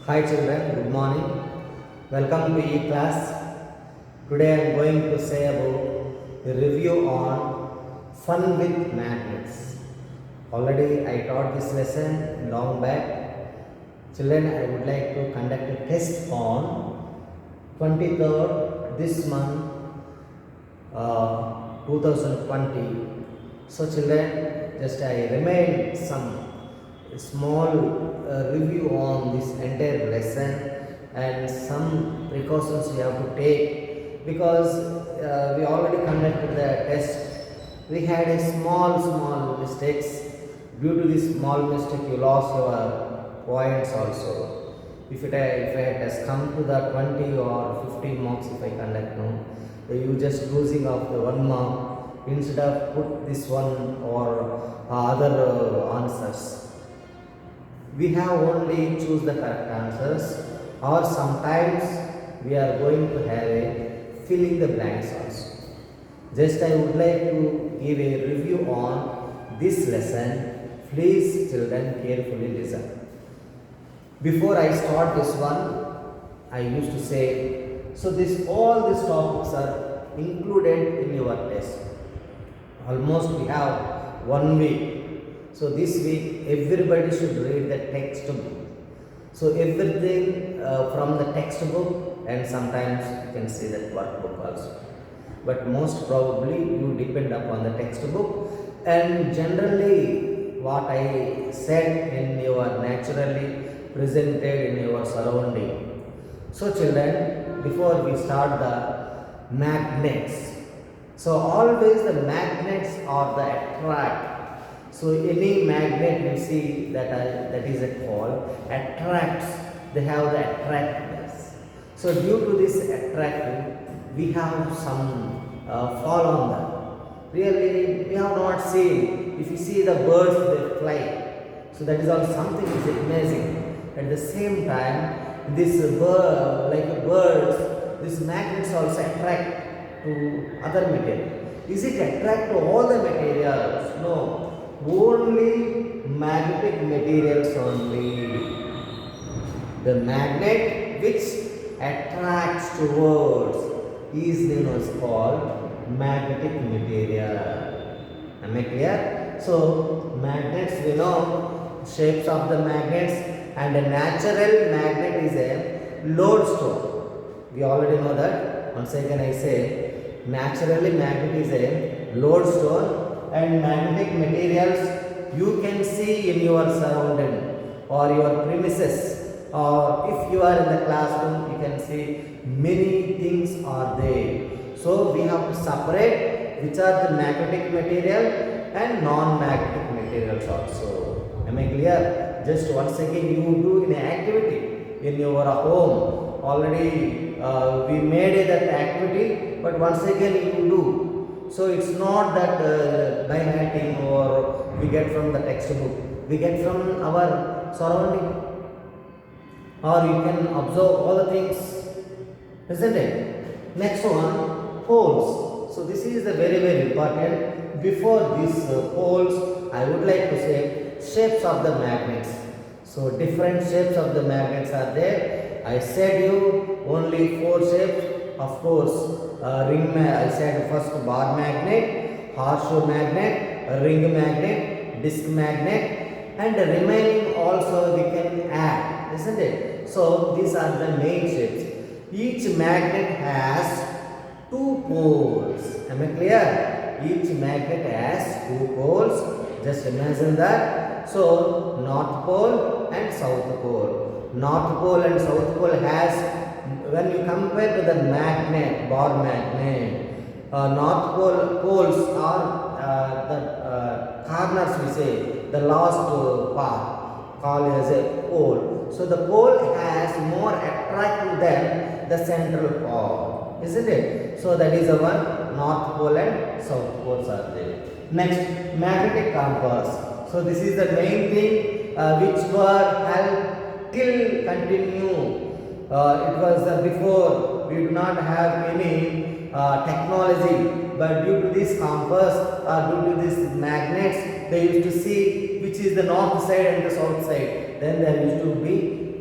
Hi children, good morning. Welcome to E-class. Today I am going to say about the review on fun with magnets. Already I taught this lesson long back. Children, I would like to conduct a test on 23rd this month 2020. So children, just I remain some small review on this entire lesson and some precautions we have to take because we already conducted the test. We had a small mistakes. Due to this small mistake you lost your points also. If it has come to the 20 or 15 marks, if I conduct no, you just losing of the 1 mark instead of put this one or other answers. We have only choose the correct answers, or sometimes we are going to have a filling the blanks also. Just I would like to give a review on this lesson. Please children carefully listen. Before I start this one, I used to say, so all these topics are included in your test. Almost we have 1 week. So this week everybody should read the textbook. So everything from the textbook, and sometimes you can see that workbook also. But most probably you depend upon the textbook, and generally what I said in your naturally presented in your surrounding. So children, before we start the magnets, so always the magnets are the attract. So any magnet you see that is a call attracts, they have the attractiveness. So due to this attractive, we have some fall on them. Really, we have not seen. If you see the birds, they fly. So that is also something is amazing. At the same time, this bird, like birds, these magnets also attract to other material. Is it attract to all the materials? No. Only magnetic materials only. The magnet which attracts towards is known as called magnetic material. Am I clear? So magnets, we know shapes of the magnets, and a natural magnet is a lodestone. We already know that. Once again I say, naturally magnet is a lodestone, and magnetic materials you can see in your surrounding or your premises, or if you are in the classroom you can see many things are there. So we have to separate which are the magnetic material and non-magnetic materials also. Am I clear? Just once again you do an activity in your home. Already we made that activity, but once again you do. So it's not that by writing or we get from the textbook, we get from our surrounding, or you can observe all the things, isn't it? Next one, poles. So this is the very important. Before these poles, I would like to say shapes of the magnets. So different shapes of the magnets are there. I said you only 4 shapes. Of course, I said first bar magnet, horseshoe magnet, ring magnet, disc magnet, and the remaining also we can add, isn't it? So these are the main shapes. Each magnet has 2 poles. Am I clear? Each magnet has 2 poles. Just imagine that. So North Pole and South Pole. North Pole and South Pole has, when you compare to the magnet, bar magnet, North Pole poles are the corners, we say, the last part, called as a pole. So the pole has more attractive than the central pole, isn't it? So that is the one, North Pole and South Poles are there. Next, magnetic compass. So this is the main thing which were held till continue. It was before we do not have any technology, but due to this compass due to these magnets, they used to see which is the north side and the south side. Then there used to be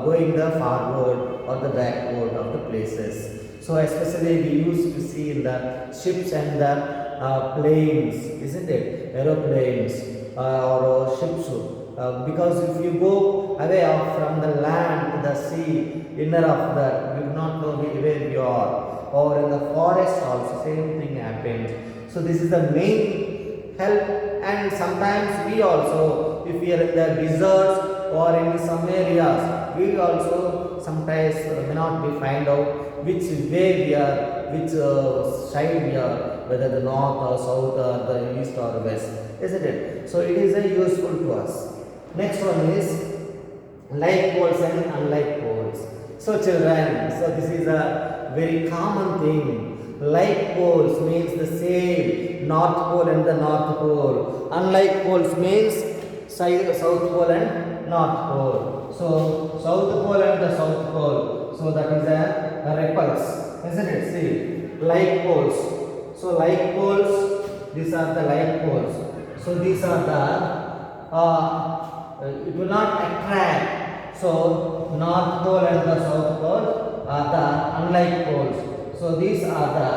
going the forward or the backward of the places. So especially we used to see in the ships and the planes, isn't it? Aeroplanes or ships. Because if you go away from the land to the sea, inner of that, you do not know where you are. Or in the forest also, same thing happens. So this is the main help. And sometimes we also, if we are in the deserts or in some areas, we also sometimes may not be find out which way we are, which side we are, whether the north or south or the east or west, isn't it? So it is useful to us. Next one is like poles and unlike poles. So children, so this is a very common thing. Like poles means the same, North Pole and the North Pole. Unlike poles means South Pole and North Pole. So South Pole and the South Pole. So that is a repulse, isn't it? See, like poles. So like poles, these are the like poles. So these are the it will not attract. So North Pole and the South Pole are the unlike poles. So these are the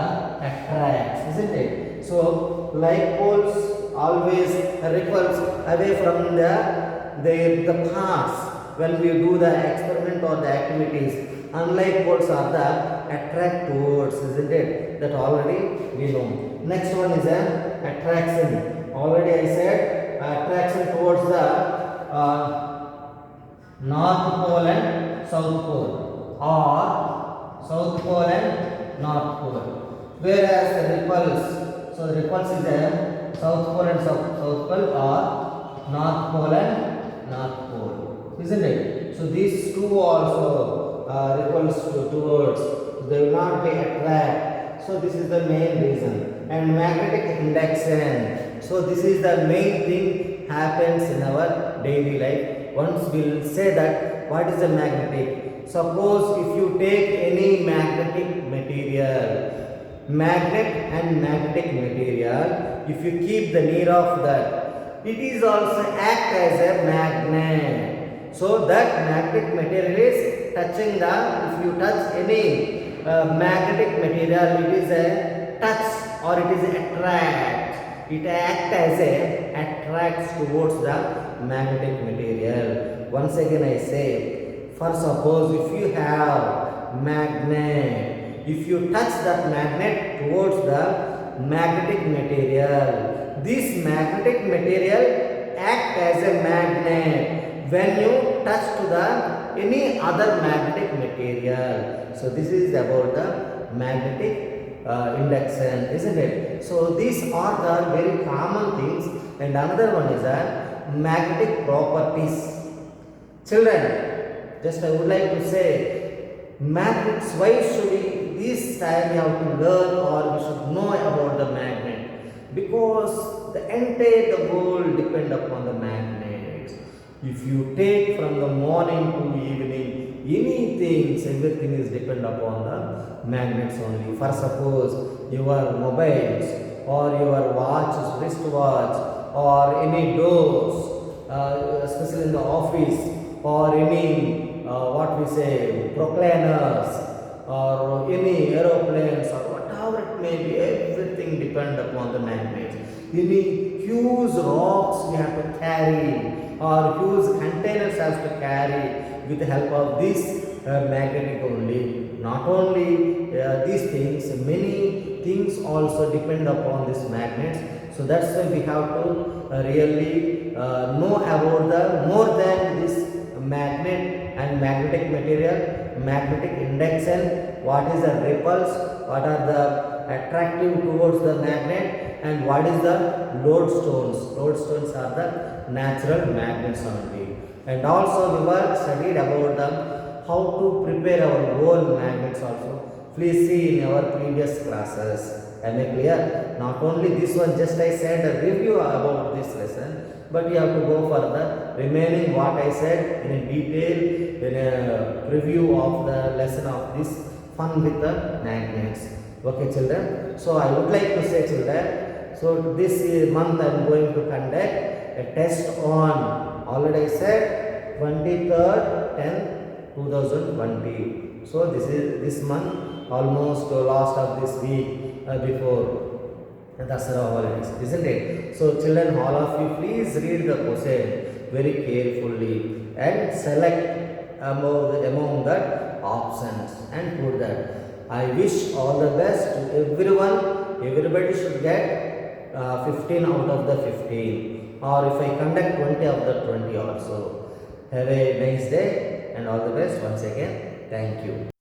attracts, isn't it? So like poles always repulse away from the paths when we do the experiment or the activities. Unlike poles are the attract towards, isn't it? That already we know. Next one is a attraction. Already I said attraction towards the North Pole and South Pole, or South Pole and North Pole. Whereas the repulse, so the repulse is a South Pole and South Pole, or North Pole and North Pole, isn't it? So these two also repulse towards, they will not be attract. So this is the main reason. And magnetic induction. So this is the main thing happens in our daily life. Once we will say that what is the magnetic. Suppose if you take any magnetic material, magnet and magnetic material, if you keep the near of that, it is also act as a magnet. So that magnetic material is touching the, if you touch any magnetic material, it is a touch or it is attract. It acts as a attracts towards the magnetic material. Once again I say, for suppose if you have magnet, if you touch that magnet towards the magnetic material, this magnetic material act as a magnet when you touch to the any other magnetic material. So this is about the magnetic induction, isn't it? So these are the very common things. And another one is that magnetic properties. Children, just I would like to say, magnets, why should we, this time we have to learn or we should know about the magnet? Because the entire world depend upon the magnets. If you take from the morning to evening, anything, everything is depend upon the magnets only. For suppose your mobiles or your watches, wristwatch or any doors, especially in the office, or any what we say procliners or any aeroplanes or whatever it may be, everything depend upon the magnets. Any huge rocks we have to carry or huge containers has to carry with the help of this magnetic only. Not only these things, many things also depend upon these magnets. So that's why we have to really know about the more than this magnet and magnetic material, magnetic induction, what is the repulse, what are the attractive towards the magnet, and what is the lodestones. Lodestones are the natural magnets only. And also we were studied about the how to prepare our whole magnets also. Please see in our previous classes. Am I clear? Not only this one, just I said a review about this lesson, but you have to go for the remaining what I said in a detail, in a review of the lesson of this fun with the magnets. Okay children, so I would like to say children, so this month I am going to conduct a test on, already I said, 23rd 10th 2020. So this month, almost last of this week before Dasara holidays, isn't it? So children, all of you, please read the question very carefully and select among that options and put that. I wish all the best to everyone. Everybody should get 15 out of the 15, or if I conduct 20 of the 20 also. Have a nice day and all the best once again. Thank you.